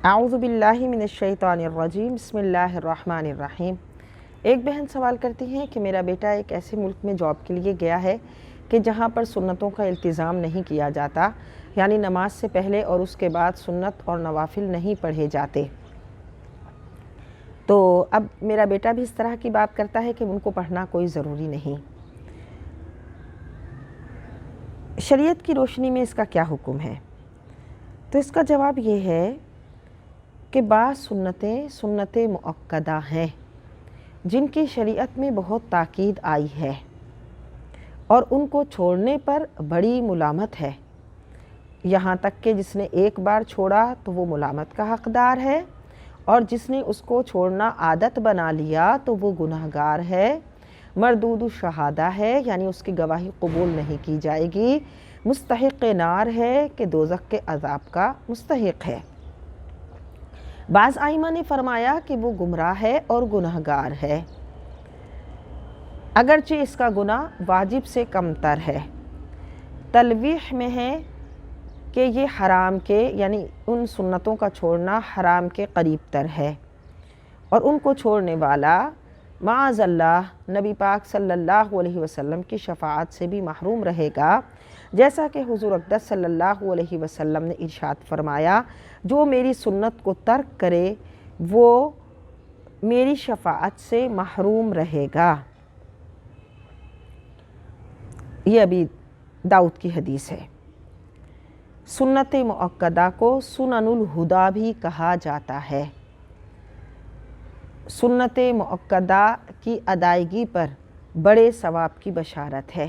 اعوذ باللہ من الشیطان الرجیم بسم اللہ الرحمن الرحیم۔ ایک بہن سوال کرتی ہیں کہ میرا بیٹا ایک ایسے ملک میں جاب کے لیے گیا ہے کہ جہاں پر سنتوں کا التزام نہیں کیا جاتا، یعنی نماز سے پہلے اور اس کے بعد سنت اور نوافل نہیں پڑھے جاتے۔ تو اب میرا بیٹا بھی اس طرح کی بات کرتا ہے کہ ان کو پڑھنا کوئی ضروری نہیں۔ شریعت کی روشنی میں اس کا کیا حکم ہے؟ تو اس کا جواب یہ ہے کہ بعض سنتیں سنت مؤکدہ ہیں جن کی شریعت میں بہت تاکید آئی ہے اور ان کو چھوڑنے پر بڑی ملامت ہے، یہاں تک کہ جس نے ایک بار چھوڑا تو وہ ملامت کا حقدار ہے، اور جس نے اس کو چھوڑنا عادت بنا لیا تو وہ گناہگار ہے، مردود الشہادہ ہے، یعنی اس کی گواہی قبول نہیں کی جائے گی، مستحق نار ہے کہ دوزخ کے عذاب کا مستحق ہے۔ بعض ائمہ نے فرمایا کہ وہ گمراہ ہے اور گناہگار ہے، اگرچہ اس کا گناہ واجب سے کم تر ہے۔ تلویح میں ہے کہ یہ حرام کے، یعنی ان سنتوں کا چھوڑنا حرام کے قریب تر ہے، اور ان کو چھوڑنے والا معاذ اللہ نبی پاک صلی اللہ علیہ وسلم کی شفاعت سے بھی محروم رہے گا، جیسا کہ حضور اقدس صلی اللہ علیہ وسلم نے ارشاد فرمایا، جو میری سنت کو ترک کرے وہ میری شفاعت سے محروم رہے گا۔ یہ ابھی داؤد کی حدیث ہے۔ سنت مؤکدہ کو سنن الہدا بھی کہا جاتا ہے۔ سنت مؤکدہ کی ادائیگی پر بڑے ثواب کی بشارت ہے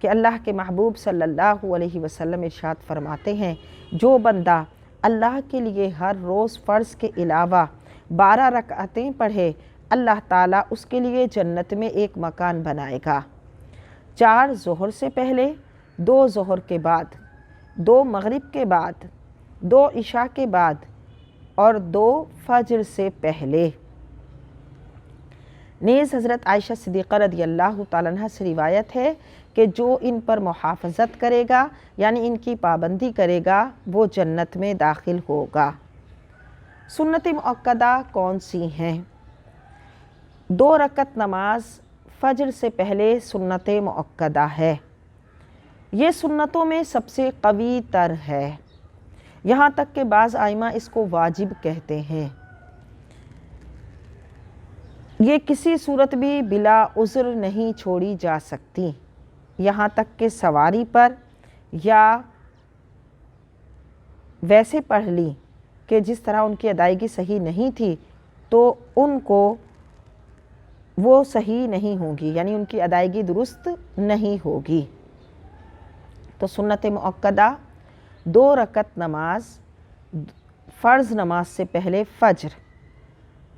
کہ اللہ کے محبوب صلی اللہ علیہ وسلم ارشاد فرماتے ہیں، جو بندہ اللہ کے لیے ہر روز فرض کے علاوہ 12 رکعتیں پڑھے، اللہ تعالیٰ اس کے لیے جنت میں ایک مکان بنائے گا۔ 4 ظہر سے پہلے، 2 ظہر کے بعد، 2 مغرب کے بعد، 2 عشاء کے بعد اور 2 فجر سے پہلے۔ نیز حضرت عائشہ صدیقہ رضی اللہ تعالیٰ عنہ سے روایت ہے کہ جو ان پر محافظت کرے گا، یعنی ان کی پابندی کرے گا، وہ جنت میں داخل ہوگا۔ سنت مؤکدہ کون سی ہیں؟ 2 رکعت نماز فجر سے پہلے سنت مؤکدہ ہے۔ یہ سنتوں میں سب سے قوی تر ہے، یہاں تک کہ بعض ائمہ اس کو واجب کہتے ہیں۔ یہ کسی صورت بھی بلا عذر نہیں چھوڑی جا سکتی، یہاں تک کہ سواری پر یا ویسے پڑھ لی کہ جس طرح ان کی ادائیگی صحیح نہیں تھی تو ان کو وہ صحیح نہیں ہوگی، یعنی ان کی ادائیگی درست نہیں ہوگی۔ تو سنت مؤکدہ 2 رکعت نماز فرض نماز سے پہلے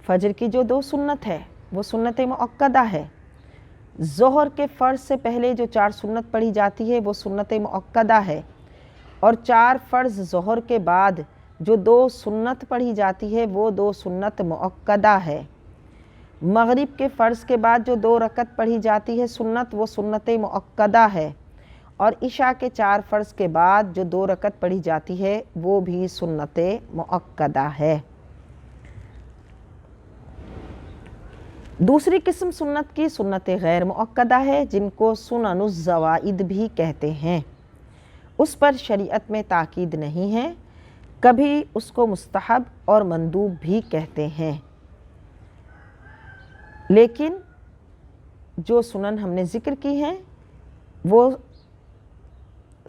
فجر کی جو 2 سنت ہے وہ سنت مؤکدہ ہے۔ ظہر کے فرض سے پہلے جو 4 سنت پڑھی جاتی ہے وہ سنت مؤکدہ ہے، اور 4 فرض ظہر کے بعد جو 2 سنت پڑھی جاتی ہے وہ 2 سنت مؤکدہ ہے۔ مغرب کے فرض کے بعد جو 2 رکعت پڑھی جاتی ہے سنت، وہ سنت مؤکدہ ہے، اور عشاء کے 4 فرض کے بعد جو 2 رکعت پڑھی جاتی ہے وہ بھی سنت مؤکدہ ہے۔ دوسری قسم سنت کی سنت غیر مؤکدہ ہے، جن کو سنن الزوائد بھی کہتے ہیں۔ اس پر شریعت میں تاکید نہیں ہے، کبھی اس کو مستحب اور مندوب بھی کہتے ہیں، لیکن جو سنن ہم نے ذکر کی ہیں وہ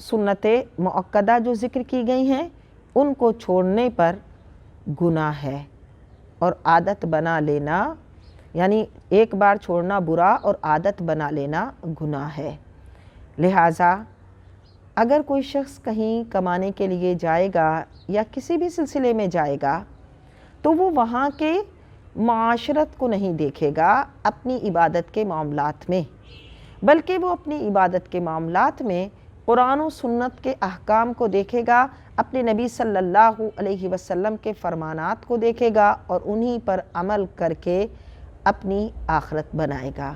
سنت مؤکدہ جو ذکر کی گئی ہیں ان کو چھوڑنے پر گناہ ہے، اور عادت بنا لینا، یعنی ایک بار چھوڑنا برا اور عادت بنا لینا گناہ ہے۔ لہٰذا اگر کوئی شخص کہیں کمانے کے لیے جائے گا یا کسی بھی سلسلے میں جائے گا تو وہ وہاں کے معاشرت کو نہیں دیکھے گا اپنی عبادت کے معاملات میں، بلکہ وہ اپنی عبادت کے معاملات میں قرآن و سنت کے احکام کو دیکھے گا، اپنے نبی صلی اللہ علیہ وسلم کے فرمانات کو دیکھے گا اور انہی پر عمل کر کے اپنی آخرت بنائے گا۔